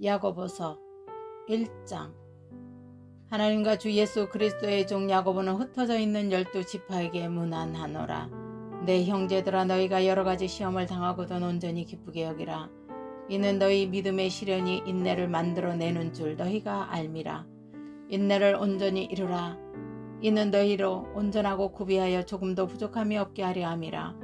야고보서 1장. 하나님과 주 예수 그리스도의 종 야고보는 흩어져 있는 12지파에게 문안하노라. 내 형제들아, 너희가 여러가지 시험을 당하고도 온전히 기쁘게 여기라. 이는 너희 믿음의 시련이 인내를 만들어내는 줄 너희가 알미라. 인내를 온전히 이루라. 이는 너희로 온전하고 구비하여 조금도 부족함이 없게 하려 함이라.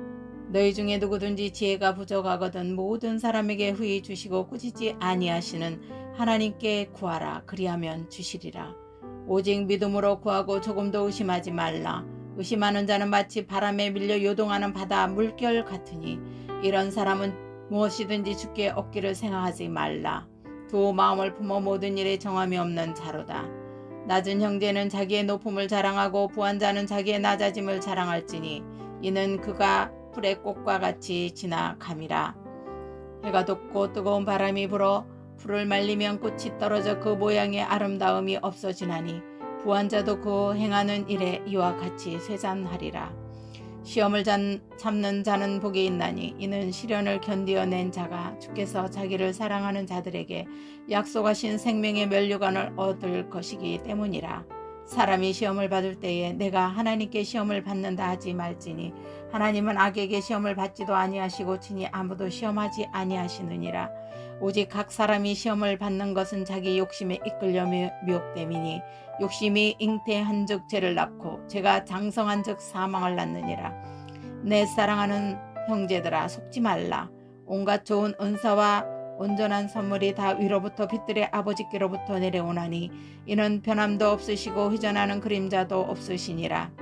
너희 중에 누구든지 지혜가 부족하거든 모든 사람에게 후히 주시고 꾸짖지 아니하시는 하나님께 구하라. 그리하면 주시리라. 오직 믿음으로 구하고 조금도 의심하지 말라. 의심하는 자는 마치 바람에 밀려 요동하는 바다 물결 같으니 이런 사람은 무엇이든지 주께 얻기를 생각하지 말라. 두 마음을 품어 모든 일에 정함이 없는 자로다. 낮은 형제는 자기의 높음을 자랑하고 부한 자는 자기의 낮아짐을 자랑할지니 이는 그가 풀의 꽃과 같이 지나감이라. 해가 돋고 뜨거운 바람이 불어 풀을 말리면 꽃이 떨어져 그 모양의 아름다움이 없어지나니 부한 자도 그 행하는 일에 이와 같이 쇠잔하리라. 시험을 참는 자는 복이 있나니 이는 시련을 견디어낸 자가 주께서 자기를 사랑하는 자들에게 약속하신 생명의 면류관을 얻을 것이기 때문이라. 사람이 시험을 받을 때에 내가 하나님께 시험을 받는다 하지 말지니 하나님은 악에게 시험을 받지도 아니하시고 친히 아무도 시험하지 아니하시느니라. 오직 각 사람이 시험을 받는 것은 자기 욕심에 이끌려 미혹됨이니 욕심이 잉태한즉 죄를 낳고 죄가 장성한즉 사망을 낳느니라. 내 사랑하는 형제들아, 속지 말라. 온갖 좋은 은사와 온전한 선물이 다 위로부터 빛들의 아버지께로부터 내려오나니 이는 변함도 없으시고 회전하는 그림자도 없으시니라.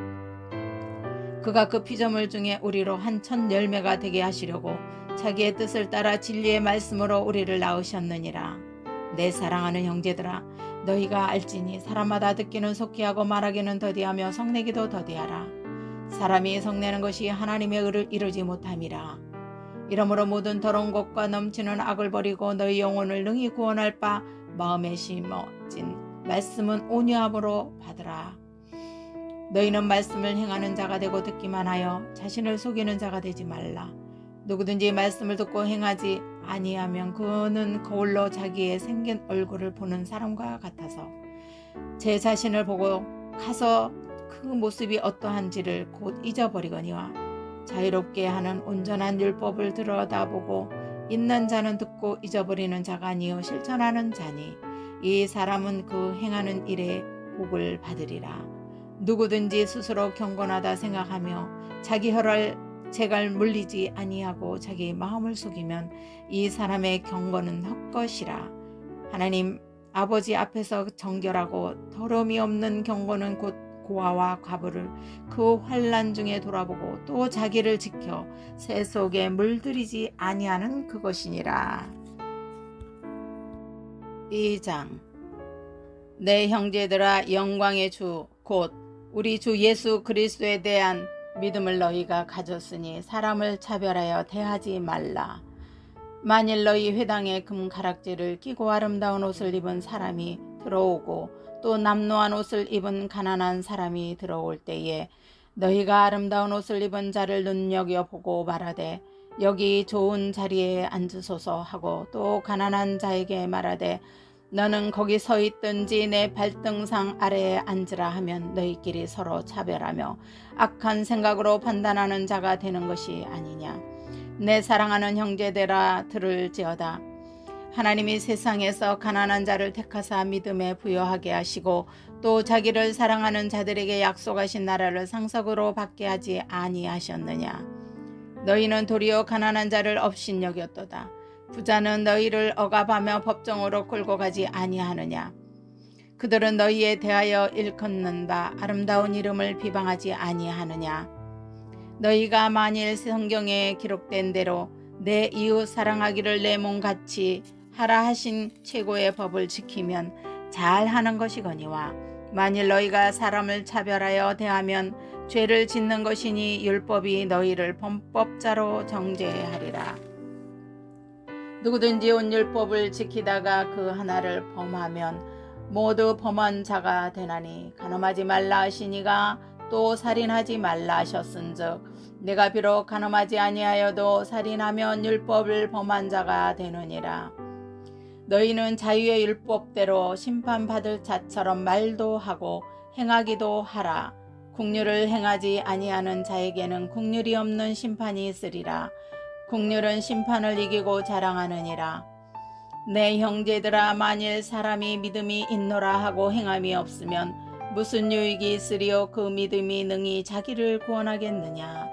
그가 그 피조물 중에 우리로 한 천 열매가 되게 하시려고 자기의 뜻을 따라 진리의 말씀으로 우리를 낳으셨느니라. 내 사랑하는 형제들아, 너희가 알지니 사람마다 듣기는 속히 하고 말하기는 더디하며 성내기도 더디하라. 사람이 성내는 것이 하나님의 의를 이루지 못함이라. 이러므로 모든 더러운 것과 넘치는 악을 버리고 너희 영혼을 능히 구원할 바 마음에 심어진 말씀은 온유함으로 받으라. 너희는 말씀을 행하는 자가 되고 듣기만 하여 자신을 속이는 자가 되지 말라. 누구든지 말씀을 듣고 행하지 아니하면 그는 거울로 자기의 생긴 얼굴을 보는 사람과 같아서 제 자신을 보고 가서 그 모습이 어떠한지를 곧 잊어버리거니와 자유롭게 하는 온전한 율법을 들여다보고 있는 자는 듣고 잊어버리는 자가 아니요 실천하는 자니 이 사람은 그 행하는 일에 복을 받으리라. 누구든지 스스로 경건하다 생각하며 자기 혀를 재갈 물리지 아니하고 자기 마음을 속이면 이 사람의 경건은 헛것이라. 하나님 아버지 앞에서 정결하고 더러움이 없는 경건은 곧 고아와 과부를 그 환난 중에 돌아보고 또 자기를 지켜 새 속에 물들이지 아니하는 그것이니라. 2장. 내 형제들아, 영광의 주 곧 우리 주 예수 그리스도에 대한 믿음을 너희가 가졌으니 사람을 차별하여 대하지 말라. 만일 너희 회당에 금가락지를 끼고 아름다운 옷을 입은 사람이 들어오고 또 남노한 옷을 입은 가난한 사람이 들어올 때에 너희가 아름다운 옷을 입은 자를 눈여겨보고 말하되 여기 좋은 자리에 앉으소서 하고 또 가난한 자에게 말하되 너는 거기 서 있든지 내 발등상 아래에 앉으라 하면 너희끼리 서로 차별하며 악한 생각으로 판단하는 자가 되는 것이 아니냐. 내 사랑하는 형제들아, 들을지어다. 하나님이 세상에서 가난한 자를 택하사 믿음에 부여하게 하시고 또 자기를 사랑하는 자들에게 약속하신 나라를 상속으로 받게 하지 아니하셨느냐. 너희는 도리어 가난한 자를 업신여겼도다. 부자는 너희를 억압하며 법정으로 끌고 가지 아니하느냐. 그들은 너희에 대하여 일컫는 바 아름다운 이름을 비방하지 아니하느냐. 너희가 만일 성경에 기록된 대로 내 이웃 사랑하기를 내 몸같이 하라 하신 최고의 법을 지키면 잘하는 것이거니와 만일 너희가 사람을 차별하여 대하면 죄를 짓는 것이니 율법이 너희를 범법자로 정죄하리라. 누구든지 온 율법을 지키다가 그 하나를 범하면 모두 범한 자가 되나니 간음하지 말라 하시니가 또 살인하지 말라 하셨은즉 내가 비록 간음하지 아니하여도 살인하면 율법을 범한 자가 되느니라. 너희는 자유의 율법대로 심판받을 자처럼 말도 하고 행하기도 하라. 국률을 행하지 아니하는 자에게는 국률이 없는 심판이 있으리라. 국률은 심판을 이기고 자랑하느니라. 내 형제들아, 만일 사람이 믿음이 있노라 하고 행함이 없으면 무슨 유익이 있으리요? 그 믿음이 능히 자기를 구원하겠느냐?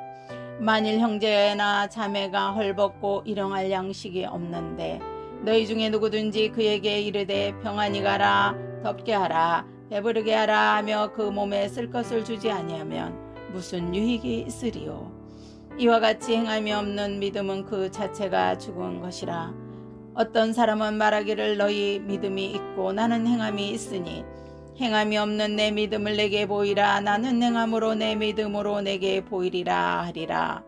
만일 형제나 자매가 헐벗고 일용할 양식이 없는데 너희 중에 누구든지 그에게 이르되 평안히 가라, 덥게 하라, 배부르게 하라 하며 그 몸에 쓸 것을 주지 아니하면 무슨 유익이 있으리요? 이와 같이 행함이 없는 믿음은 그 자체가 죽은 것이라. 어떤 사람은 말하기를 너희 믿음이 있고 나는 행함이 있으니 행함이 없는 내 믿음을 내게 보이라. 나는 행함으로 내 믿음으로 내게 보이리라 하리라.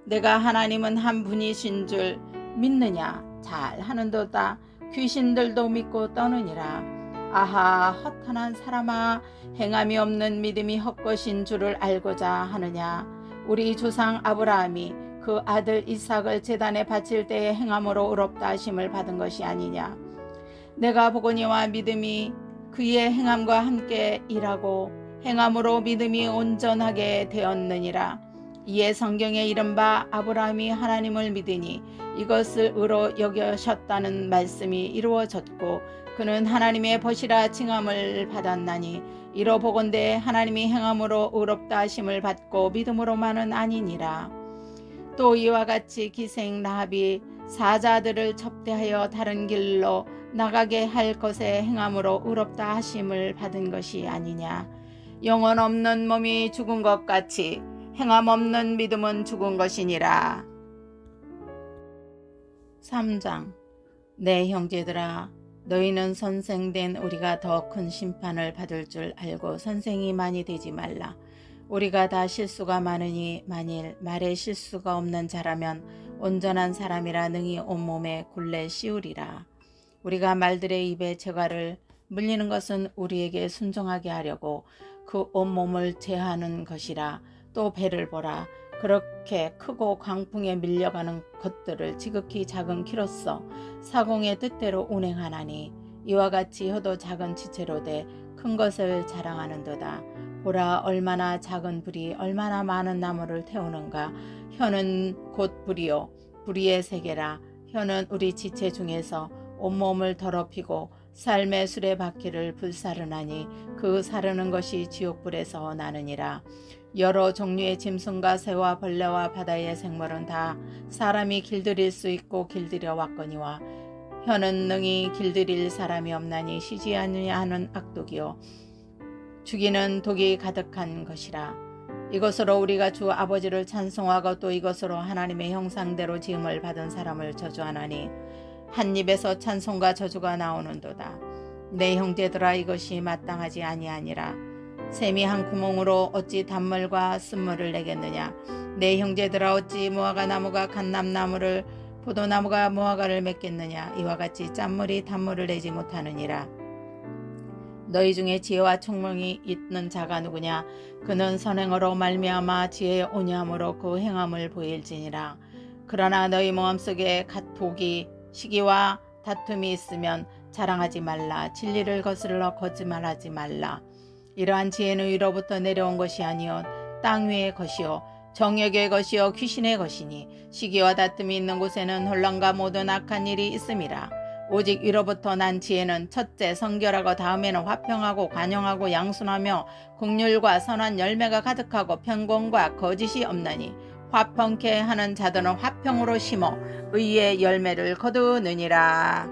내가 하나님은 한 분이신 줄 믿느냐? 잘 하는도다. 귀신들도 믿고 떠느니라. 아하, 허탄한 사람아, 행함이 없는 믿음이 헛것인 줄을 알고자 하느냐? 우리 조상 아브라함이 그 아들 이삭을 제단에 바칠 때에 행함으로 의롭다 하심을 받은 것이 아니냐? 내가 보거니와 믿음이 그의 행함과 함께 일하고 행함으로 믿음이 온전하게 되었느니라. 이에 성경에 이른바 아브라함이 하나님을 믿으니 이것을 의로 여겨셨다는 말씀이 이루어졌고 그는 하나님의 벗이라 칭함을 받았나니 이로 보건대 하나님이 행함으로 의롭다 하심을 받고 믿음으로만은 아니니라. 또 이와 같이 기생 라합이 사자들을 접대하여 다른 길로 나가게 할 것에 행함으로 의롭다 하심을 받은 것이 아니냐. 영혼 없는 몸이 죽은 것 같이 행함 없는 믿음은 죽은 것이니라. 3장. 내 형제들아, 너희는 선생된 우리가 더 큰 심판을 받을 줄 알고 선생이 많이 되지 말라. 우리가 다 실수가 많으니 만일 말에 실수가 없는 자라면 온전한 사람이라 능히 온몸에 굴레 씌우리라. 우리가 말들의 입에 재갈을 물리는 것은 우리에게 순종하게 하려고 그 온몸을 제하는 것이라. 또 배를 보라. 그렇게 크고 강풍에 밀려가는 것들을 지극히 작은 키로써 사공의 뜻대로 운행하나니 이와 같이 혀도 작은 지체로 돼 큰 것을 자랑하는도다. 보라, 얼마나 작은 불이 얼마나 많은 나무를 태우는가. 혀는 곧 불이요 불의의 세계라. 혀는 우리 지체 중에서 온몸을 더럽히고 삶의 수레바퀴를 불사르나니 그 사르는 것이 지옥불에서 나느니라. 여러 종류의 짐승과 새와 벌레와 바다의 생물은 다 사람이 길들일 수 있고 길들여 왔거니와 혀는 능히 길들일 사람이 없나니 쉬지 아니하는 악독이요 죽이는 독이 가득한 것이라. 이것으로 우리가 주 아버지를 찬송하고 또 이것으로 하나님의 형상대로 지음을 받은 사람을 저주하나니 한 입에서 찬송과 저주가 나오는도다. 내 형제들아, 이것이 마땅하지 아니하니라. 샘이 한 구멍으로 어찌 단물과 쓴물을 내겠느냐. 내 형제들아, 어찌 무화과 나무가 감람나무를 포도나무가 무화과를 맺겠느냐. 이와 같이 짠물이 단물을 내지 못하느니라. 너희 중에 지혜와 총명이 있는 자가 누구냐. 그는 선행으로 말미암아 지혜의 온유함으로 그 행함을 보일지니라. 그러나 너희 마음속에 독이 시기와 다툼이 있으면 자랑하지 말라. 진리를 거스르러 거짓말하지 말라. 이러한 지혜는 위로부터 내려온 것이 아니요 땅 위의 것이요 정욕의 것이요 귀신의 것이니 시기와 다툼이 있는 곳에는 혼란과 모든 악한 일이 있음이라. 오직 위로부터 난 지혜는 첫째 성결하고 다음에는 화평하고 관용하고 양순하며 긍휼과 선한 열매가 가득하고 편공과 거짓이 없나니 화평케 하는 자들은 화평으로 심어 의의 열매를 거두느니라.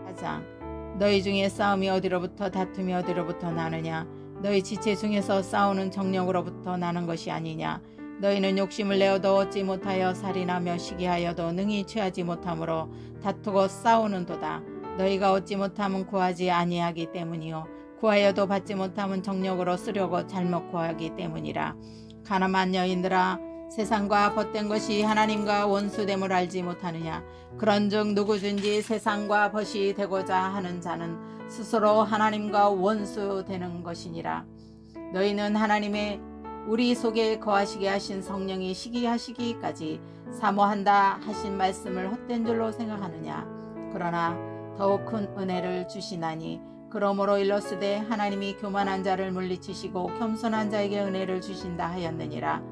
4장. 너희 중에 싸움이 어디로부터 다툼이 어디로부터 나느냐. 너희 지체 중에서 싸우는 정욕으로부터 나는 것이 아니냐. 너희는 욕심을 내어도 얻지 못하여 살인하며 시기하여도 능히 취하지 못하므로 다투고 싸우는도다. 너희가 얻지 못하면 구하지 아니하기 때문이요 구하여도 받지 못하면 정욕으로 쓰려고 잘못 구하기 때문이라. 가늠한 여인들아, 세상과 벗된 것이 하나님과 원수됨을 알지 못하느냐. 그런즉 누구든지 세상과 벗이 되고자 하는 자는 스스로 하나님과 원수되는 것이니라. 너희는 하나님의 우리 속에 거하시게 하신 성령이 시기하시기까지 사모한다 하신 말씀을 헛된 줄로 생각하느냐. 그러나 더욱 큰 은혜를 주시나니 그러므로 일러스되 하나님이 교만한 자를 물리치시고 겸손한 자에게 은혜를 주신다 하였느니라.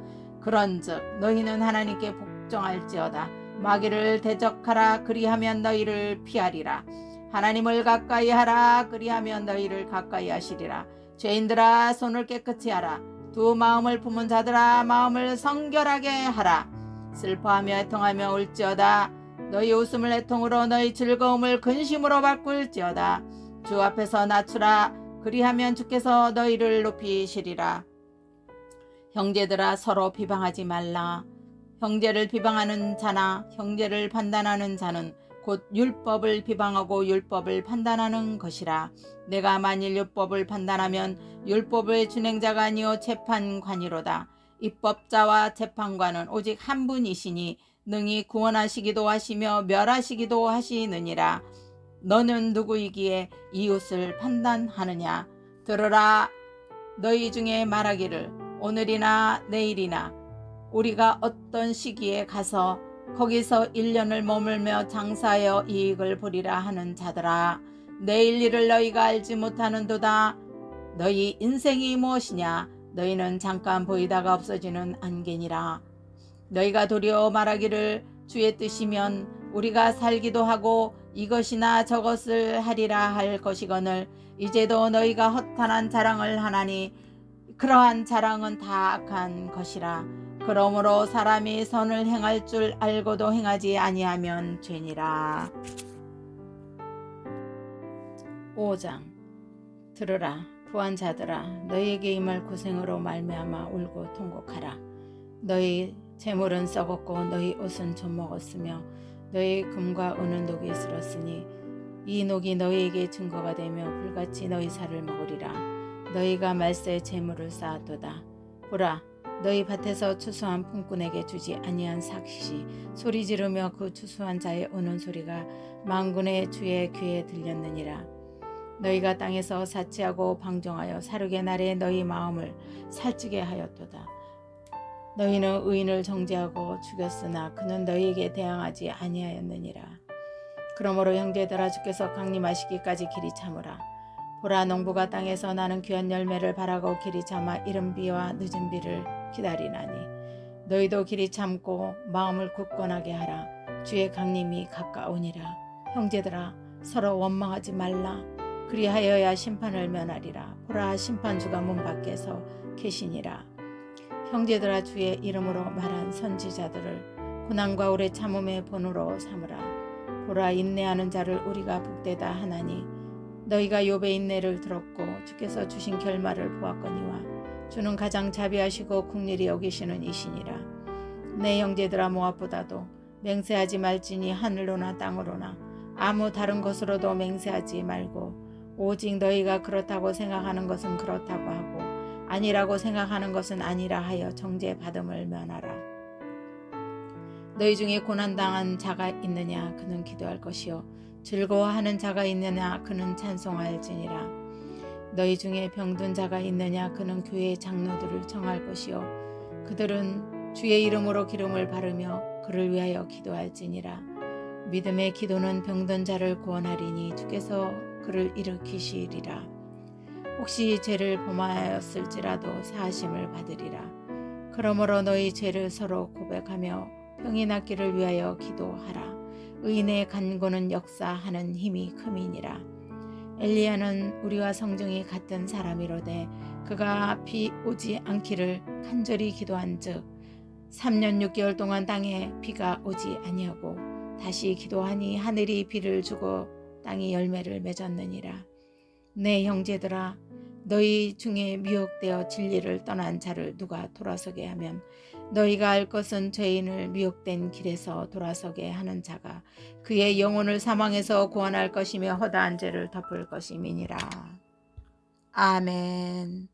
그런즉 너희는 하나님께 복종할지어다. 마귀를 대적하라. 그리하면 너희를 피하리라. 하나님을 가까이 하라. 그리하면 너희를 가까이 하시리라. 죄인들아 손을 깨끗이 하라. 두 마음을 품은 자들아 마음을 성결하게 하라. 슬퍼하며 애통하며 울지어다. 너희 웃음을 애통으로 너희 즐거움을 근심으로 바꿀지어다. 주 앞에서 낮추라. 그리하면 주께서 너희를 높이시리라. 형제들아 서로 비방하지 말라. 형제를 비방하는 자나 형제를 판단하는 자는 곧 율법을 비방하고 율법을 판단하는 것이라. 내가 만일 율법을 판단하면 율법의 준행자가 아니요 재판관이로다. 입법자와 재판관은 오직 한 분이시니 능히 구원하시기도 하시며 멸하시기도 하시느니라. 너는 누구이기에 이웃을 판단하느냐. 들으라. 너희 중에 말하기를 오늘이나 내일이나 우리가 어떤 시기에 가서 거기서 1년을 머물며 장사하여 이익을 보리라 하는 자들아, 내일 일을 너희가 알지 못하는도다. 너희 인생이 무엇이냐. 너희는 잠깐 보이다가 없어지는 안개니라. 너희가 도리어 말하기를 주의 뜻이면 우리가 살기도 하고 이것이나 저것을 하리라 할 것이거늘 이제도 너희가 허탄한 자랑을 하나니 그러한 자랑은 다 악한 것이라. 그러므로 사람이 선을 행할 줄 알고도 행하지 아니하면 죄니라. 5장. 들으라. 부한 자들아 너희에게 임할 고생으로 말미암아 울고 통곡하라. 너희 재물은 썩었고 너희 옷은 젖먹었으며 너희 금과 은은 녹이 슬었으니 이 녹이 너희에게 증거가 되며 불같이 너희 살을 먹으리라. 너희가 말세에 재물을 쌓았도다. 보라, 너희 밭에서 추수한 품꾼에게 주지 아니한 삭시 소리 지르며 그 추수한 자의 우는 소리가 만군의 주의 귀에 들렸느니라. 너희가 땅에서 사치하고 방종하여 사륙의 날에 너희 마음을 살찌게 하였도다. 너희는 의인을 정죄하고 죽였으나 그는 너희에게 대항하지 아니하였느니라. 그러므로 형제들아 주께서 강림하시기까지 길이 참으라. 보라, 농부가 땅에서 나는 귀한 열매를 바라고 길이 참아 이른 비와 늦은 비를 기다리나니 너희도 길이 참고 마음을 굳건하게 하라. 주의 강림이 가까우니라. 형제들아 서로 원망하지 말라. 그리하여야 심판을 면하리라. 보라, 심판주가 문 밖에서 계시니라. 형제들아 주의 이름으로 말한 선지자들을 고난과 오래 참음의 본으로 삼으라. 보라, 인내하는 자를 우리가 복되다 하나니 너희가 욥의 인내를 들었고 주께서 주신 결말을 보았거니와 주는 가장 자비하시고 긍휼히 여기시는 이시니라. 내 형제들아 모압보다도 맹세하지 말지니 하늘로나 땅으로나 아무 다른 것으로도 맹세하지 말고 오직 너희가 그렇다고 생각하는 것은 그렇다고 하고 아니라고 생각하는 것은 아니라 하여 정죄받음을 면하라. 너희 중에 고난당한 자가 있느냐 그는 기도할 것이요 즐거워하는 자가 있느냐 그는 찬송할지니라. 너희 중에 병든 자가 있느냐 그는 교회의 장로들을 청할 것이요 그들은 주의 이름으로 기름을 바르며 그를 위하여 기도할지니라. 믿음의 기도는 병든 자를 구원하리니 주께서 그를 일으키시리라. 혹시 죄를 범하였을지라도 사하심을 받으리라. 그러므로 너희 죄를 서로 고백하며 병이 낫기를 위하여 기도하라. 의인의 간구는 역사하는 힘이 큼이니라. 엘리야는 우리와 성정이 같은 사람이로되 그가 비 오지 않기를 간절히 기도한즉 3년 6개월 동안 땅에 비가 오지 아니하고 다시 기도하니 하늘이 비를 주고 땅이 열매를 맺었느니라. 내 형제들아 너희 중에 미혹되어 진리를 떠난 자를 누가 돌아서게 하면 너희가 알 것은 죄인을 미혹된 길에서 돌아서게 하는 자가 그의 영혼을 사망에서 구원할 것이며 허다한 죄를 덮을 것임이니라. 아멘.